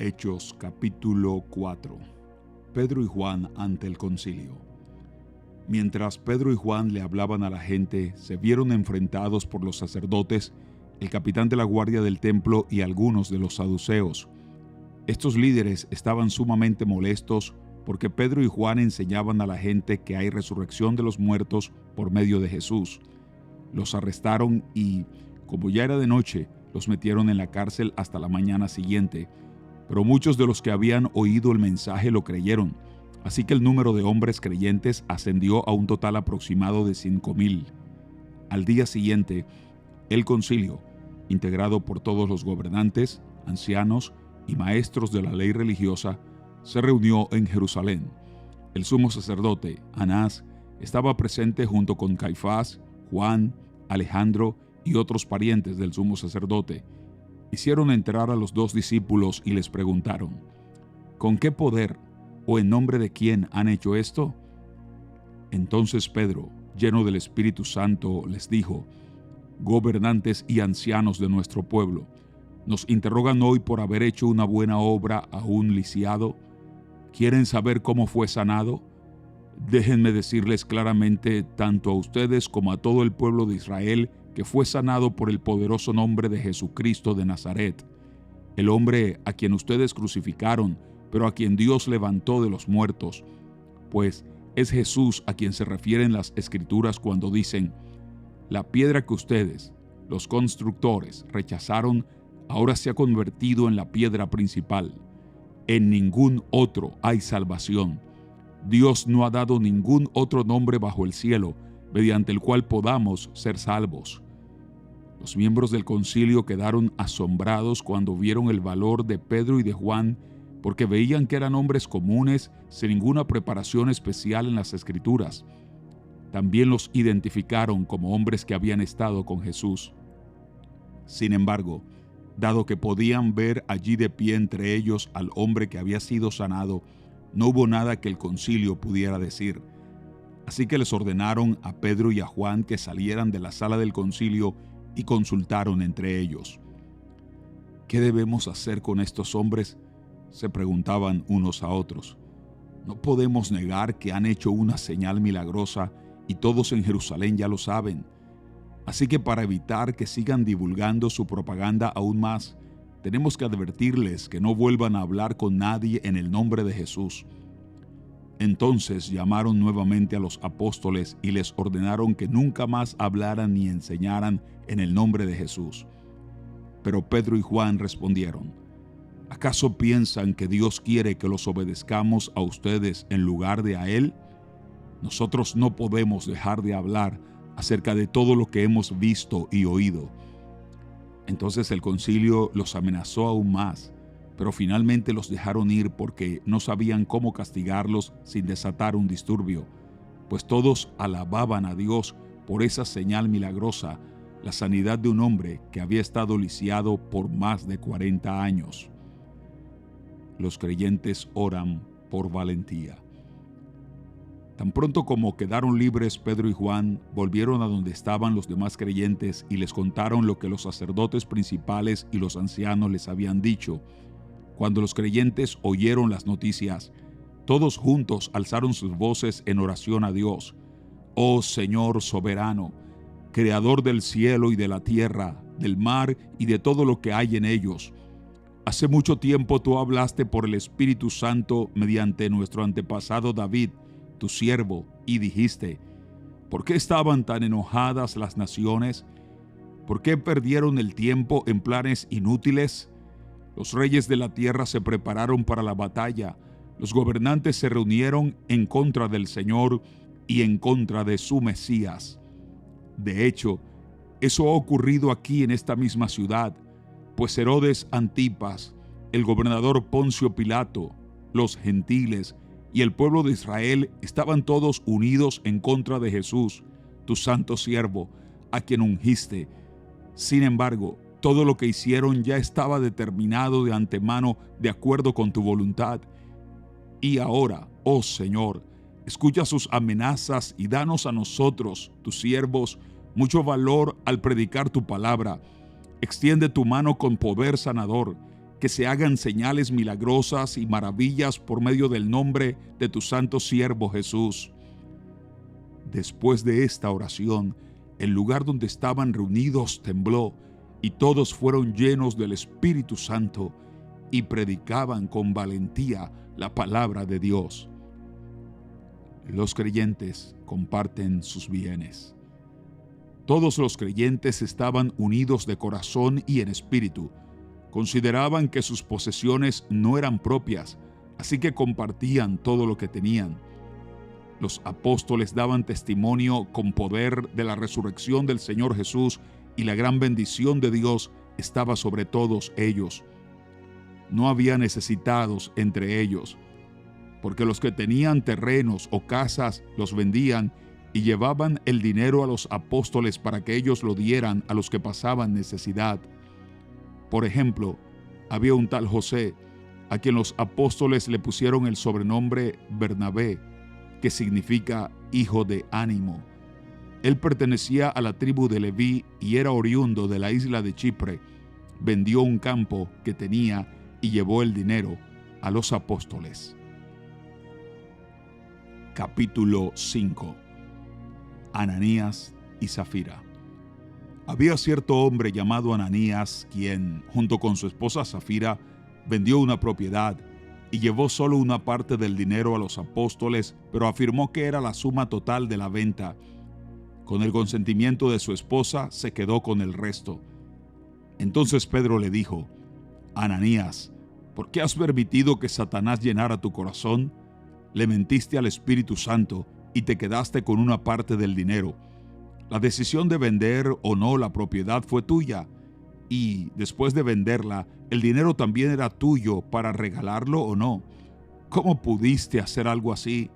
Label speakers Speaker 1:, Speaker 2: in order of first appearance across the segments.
Speaker 1: Hechos capítulo 4. Pedro y Juan ante el concilio. Mientras Pedro y Juan le hablaban a la gente, se vieron enfrentados por los sacerdotes, el capitán de la guardia del templo y algunos de los saduceos. Estos líderes estaban sumamente molestos porque Pedro y Juan enseñaban a la gente que hay resurrección de los muertos por medio de Jesús. Los arrestaron y, como ya era de noche, los metieron en la cárcel hasta la mañana siguiente. Pero muchos de los que habían oído el mensaje lo creyeron, así que el número de hombres creyentes ascendió a un total aproximado de 5,000. Al día siguiente, el concilio, integrado por todos los gobernantes, ancianos y maestros de la ley religiosa, se reunió en Jerusalén. El sumo sacerdote, Anás, estaba presente junto con Caifás, Juan, Alejandro y otros parientes del sumo sacerdote. Hicieron entrar a los 2 discípulos y les preguntaron: ¿con qué poder o en nombre de quién han hecho esto? Entonces Pedro, lleno del Espíritu Santo, les dijo: gobernantes y ancianos de nuestro pueblo, ¿nos interrogan hoy por haber hecho una buena obra a un lisiado? ¿Quieren saber cómo fue sanado? Déjenme decirles claramente, tanto a ustedes como a todo el pueblo de Israel, que fue sanado por el poderoso nombre de Jesucristo de Nazaret, el hombre a quien ustedes crucificaron, pero a quien Dios levantó de los muertos. Pues es Jesús a quien se refieren las Escrituras cuando dicen: la piedra que ustedes, los constructores, rechazaron, ahora se ha convertido en la piedra principal. En ningún otro hay salvación. Dios no ha dado ningún otro nombre bajo el cielo mediante el cual podamos ser salvos. Los miembros del concilio quedaron asombrados cuando vieron el valor de Pedro y de Juan, porque veían que eran hombres comunes sin ninguna preparación especial en las Escrituras. También los identificaron como hombres que habían estado con Jesús. Sin embargo, dado que podían ver allí de pie entre ellos al hombre que había sido sanado, no hubo nada que el concilio pudiera decir. Así que les ordenaron a Pedro y a Juan que salieran de la sala del concilio y consultaron entre ellos. ¿Qué debemos hacer con estos hombres?, se preguntaban unos a otros. No podemos negar que han hecho una señal milagrosa y todos en Jerusalén ya lo saben. Así que para evitar que sigan divulgando su propaganda aún más, tenemos que advertirles que no vuelvan a hablar con nadie en el nombre de Jesús. Entonces llamaron nuevamente a los apóstoles y les ordenaron que nunca más hablaran ni enseñaran en el nombre de Jesús. Pero Pedro y Juan respondieron: ¿acaso piensan que Dios quiere que los obedezcamos a ustedes en lugar de a Él? Nosotros no podemos dejar de hablar acerca de todo lo que hemos visto y oído. Entonces el concilio los amenazó aún más, pero finalmente los dejaron ir porque no sabían cómo castigarlos sin desatar un disturbio, pues todos alababan a Dios por esa señal milagrosa, la sanidad de un hombre que había estado lisiado por más de 40 años. Los creyentes oran por valentía. Tan pronto como quedaron libres Pedro y Juan, volvieron a donde estaban los demás creyentes y les contaron lo que los sacerdotes principales y los ancianos les habían dicho. Cuando los creyentes oyeron las noticias, todos juntos alzaron sus voces en oración a Dios. Oh Señor soberano, creador del cielo y de la tierra, del mar y de todo lo que hay en ellos. Hace mucho tiempo tú hablaste por el Espíritu Santo mediante nuestro antepasado David, tu siervo, y dijiste: ¿por qué estaban tan enojadas las naciones? ¿Por qué perdieron el tiempo en planes inútiles? Los reyes de la tierra se prepararon para la batalla, los gobernantes se reunieron en contra del Señor y en contra de su Mesías. De hecho, eso ha ocurrido aquí en esta misma ciudad, pues Herodes Antipas, el gobernador Poncio Pilato, los gentiles y el pueblo de Israel estaban todos unidos en contra de Jesús, tu santo siervo, a quien ungiste. Sin embargo, todo lo que hicieron ya estaba determinado de antemano de acuerdo con tu voluntad. Y ahora, oh Señor, escucha sus amenazas y danos a nosotros, tus siervos, mucho valor al predicar tu palabra. Extiende tu mano con poder sanador, que se hagan señales milagrosas y maravillas por medio del nombre de tu santo siervo Jesús. Después de esta oración, el lugar donde estaban reunidos tembló, y todos fueron llenos del Espíritu Santo y predicaban con valentía la palabra de Dios. Los creyentes comparten sus bienes. Todos los creyentes estaban unidos de corazón y en espíritu. Consideraban que sus posesiones no eran propias, así que compartían todo lo que tenían. Los apóstoles daban testimonio con poder de la resurrección del Señor Jesús, y la gran bendición de Dios estaba sobre todos ellos. No había necesitados entre ellos, porque los que tenían terrenos o casas los vendían y llevaban el dinero a los apóstoles para que ellos lo dieran a los que pasaban necesidad. Por ejemplo, había un tal José, a quien los apóstoles le pusieron el sobrenombre Bernabé, que significa hijo de ánimo. Él pertenecía a la tribu de Leví y era oriundo de la isla de Chipre. Vendió un campo que tenía y llevó el dinero a los apóstoles. Capítulo 5. Ananías y Zafira. Había cierto hombre llamado Ananías, quien, junto con su esposa Zafira, vendió una propiedad y llevó solo una parte del dinero a los apóstoles, pero afirmó que era la suma total de la venta. Con el consentimiento de su esposa, se quedó con el resto. Entonces Pedro le dijo: Ananías, ¿por qué has permitido que Satanás llenara tu corazón? Le mentiste al Espíritu Santo y te quedaste con una parte del dinero. La decisión de vender o no la propiedad fue tuya, y después de venderla, el dinero también era tuyo para regalarlo o no. ¿Cómo pudiste hacer algo así?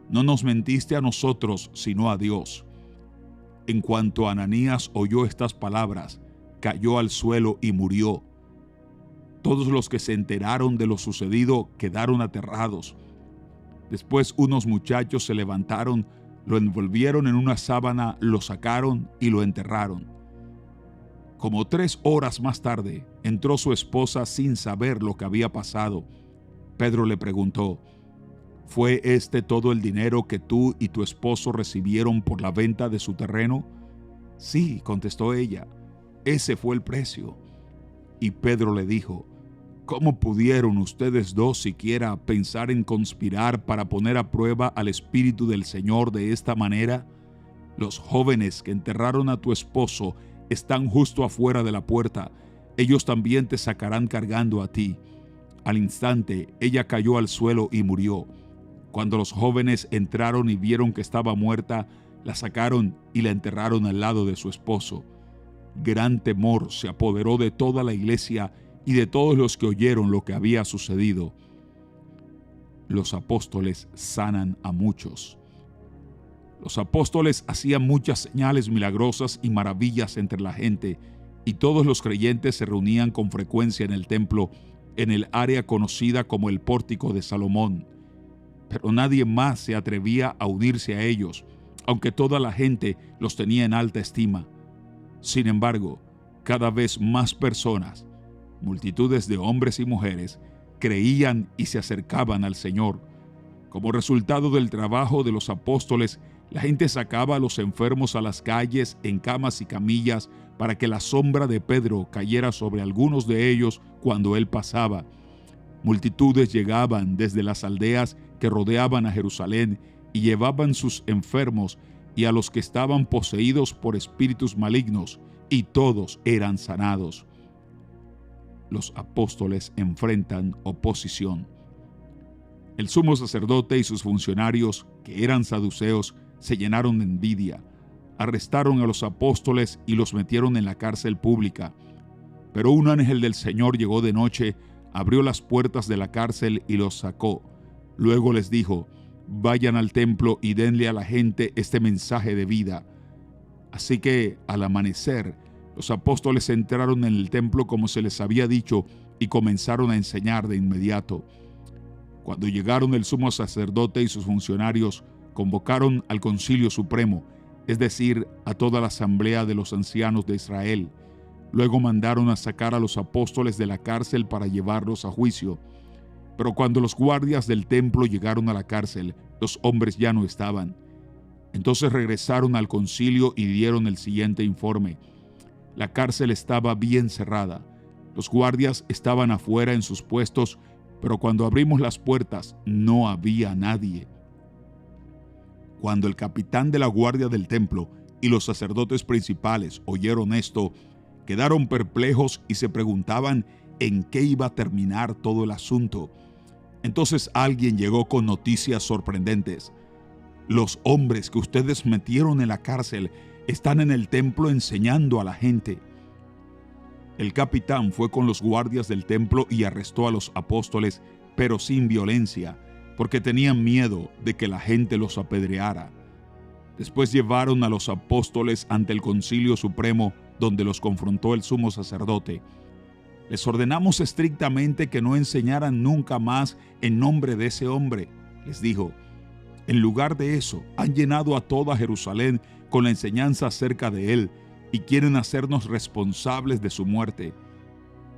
Speaker 1: No nos mentiste a nosotros, sino a Dios. En cuanto Ananías oyó estas palabras, cayó al suelo y murió. Todos los que se enteraron de lo sucedido quedaron aterrados. Después unos muchachos se levantaron, lo envolvieron en una sábana, lo sacaron y lo enterraron. Como 3 horas más tarde, entró su esposa sin saber lo que había pasado. Pedro le preguntó: ¿Fue este todo el dinero que tú y tu esposo recibieron por la venta de su terreno? Sí, contestó ella, ese fue el precio. Y Pedro le dijo: ¿Cómo pudieron ustedes dos siquiera pensar en conspirar para poner a prueba al Espíritu del Señor de esta manera? Los jóvenes que enterraron a tu esposo están justo afuera de la puerta. Ellos también te sacarán cargando a ti. Al instante, ella cayó al suelo y murió. Cuando los jóvenes entraron y vieron que estaba muerta, la sacaron y la enterraron al lado de su esposo. Gran temor se apoderó de toda la iglesia y de todos los que oyeron lo que había sucedido. Los apóstoles sanan a muchos. Los apóstoles hacían muchas señales milagrosas y maravillas entre la gente, y todos los creyentes se reunían con frecuencia en el templo, en el área conocida como el Pórtico de Salomón. Pero nadie más se atrevía a unirse a ellos, aunque toda la gente los tenía en alta estima. Sin embargo, cada vez más personas, multitudes de hombres y mujeres, creían y se acercaban al Señor. Como resultado del trabajo de los apóstoles, la gente sacaba a los enfermos a las calles en camas y camillas para que la sombra de Pedro cayera sobre algunos de ellos cuando él pasaba. Multitudes llegaban desde las aldeas que rodeaban a Jerusalén y llevaban sus enfermos y a los que estaban poseídos por espíritus malignos, y todos eran sanados. Los apóstoles enfrentan oposición. El sumo sacerdote y sus funcionarios, que eran saduceos, se llenaron de envidia. Arrestaron a los apóstoles y los metieron en la cárcel pública. Pero un ángel del Señor llegó de noche, abrió las puertas de la cárcel y los sacó. Luego les dijo: vayan al templo y denle a la gente este mensaje de vida. Así que, al amanecer, los apóstoles entraron en el templo como se les había dicho y comenzaron a enseñar de inmediato. Cuando llegaron el sumo sacerdote y sus funcionarios, convocaron al Concilio Supremo, es decir, a toda la asamblea de los ancianos de Israel. Luego mandaron a sacar a los apóstoles de la cárcel para llevarlos a juicio. Pero cuando los guardias del templo llegaron a la cárcel, los hombres ya no estaban. Entonces regresaron al concilio y dieron el siguiente informe. La cárcel estaba bien cerrada. Los guardias estaban afuera en sus puestos, pero cuando abrimos las puertas no había nadie. Cuando el capitán de la guardia del templo y los sacerdotes principales oyeron esto, quedaron perplejos y se preguntaban en qué iba a terminar todo el asunto. Entonces alguien llegó con noticias sorprendentes. Los hombres que ustedes metieron en la cárcel están en el templo enseñando a la gente. El capitán fue con los guardias del templo y arrestó a los apóstoles, pero sin violencia, porque tenían miedo de que la gente los apedreara. Después llevaron a los apóstoles ante el Concilio Supremo, donde los confrontó el sumo sacerdote. Les ordenamos estrictamente que no enseñaran nunca más en nombre de ese hombre, les dijo. En lugar de eso, han llenado a toda Jerusalén con la enseñanza acerca de él y quieren hacernos responsables de su muerte.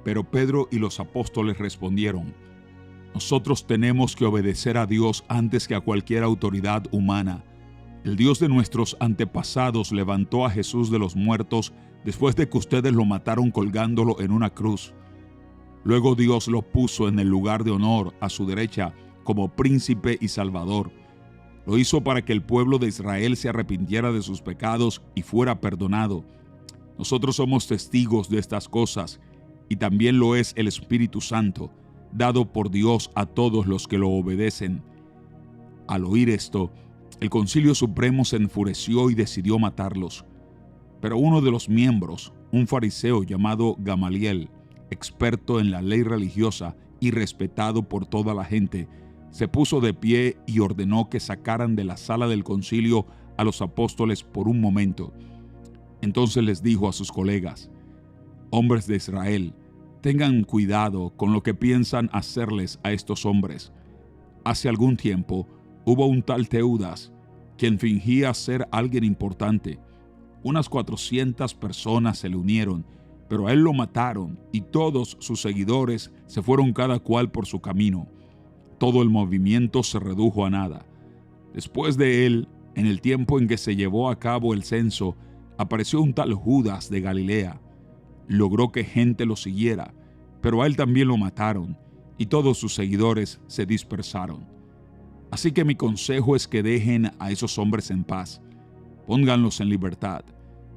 Speaker 1: Pero Pedro y los apóstoles respondieron: nosotros tenemos que obedecer a Dios antes que a cualquier autoridad humana. El Dios de nuestros antepasados levantó a Jesús de los muertos después de que ustedes lo mataron colgándolo en una cruz. Luego Dios lo puso en el lugar de honor a su derecha como príncipe y salvador. Lo hizo para que el pueblo de Israel se arrepintiera de sus pecados y fuera perdonado. Nosotros somos testigos de estas cosas, y también lo es el Espíritu Santo, dado por Dios a todos los que lo obedecen. Al oír esto, el Concilio Supremo se enfureció y decidió matarlos. Pero uno de los miembros, un fariseo llamado Gamaliel, experto en la ley religiosa y respetado por toda la gente, se puso de pie y ordenó que sacaran de la sala del concilio a los apóstoles por un momento. Entonces les dijo a sus colegas: hombres de Israel, tengan cuidado con lo que piensan hacerles a estos hombres. Hace algún tiempo hubo un tal Teudas, quien fingía ser alguien importante. Unas 400 personas se le unieron, pero a él lo mataron y todos sus seguidores se fueron cada cual por su camino. Todo el movimiento se redujo a nada. Después de él, en el tiempo en que se llevó a cabo el censo, apareció un tal Judas de Galilea. Logró que gente lo siguiera, pero a él también lo mataron y todos sus seguidores se dispersaron. Así que mi consejo es que dejen a esos hombres en paz. Pónganlos en libertad.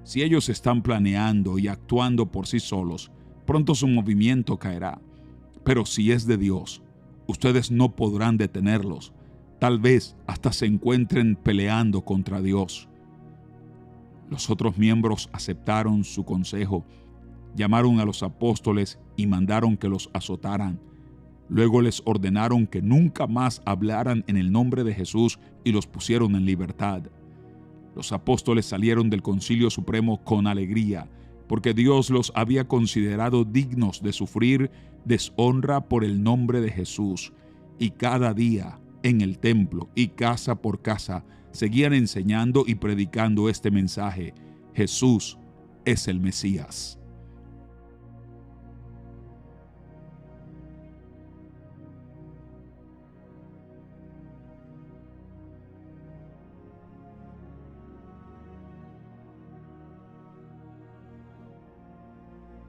Speaker 1: Si ellos están planeando y actuando por sí solos, pronto su movimiento caerá. Pero si es de Dios, ustedes no podrán detenerlos. Tal vez hasta se encuentren peleando contra Dios. Los otros miembros aceptaron su consejo, llamaron a los apóstoles y mandaron que los azotaran. Luego les ordenaron que nunca más hablaran en el nombre de Jesús y los pusieron en libertad. Los apóstoles salieron del Concilio Supremo con alegría, porque Dios los había considerado dignos de sufrir deshonra por el nombre de Jesús, y cada día, en el templo y casa por casa, seguían enseñando y predicando este mensaje: Jesús es el Mesías.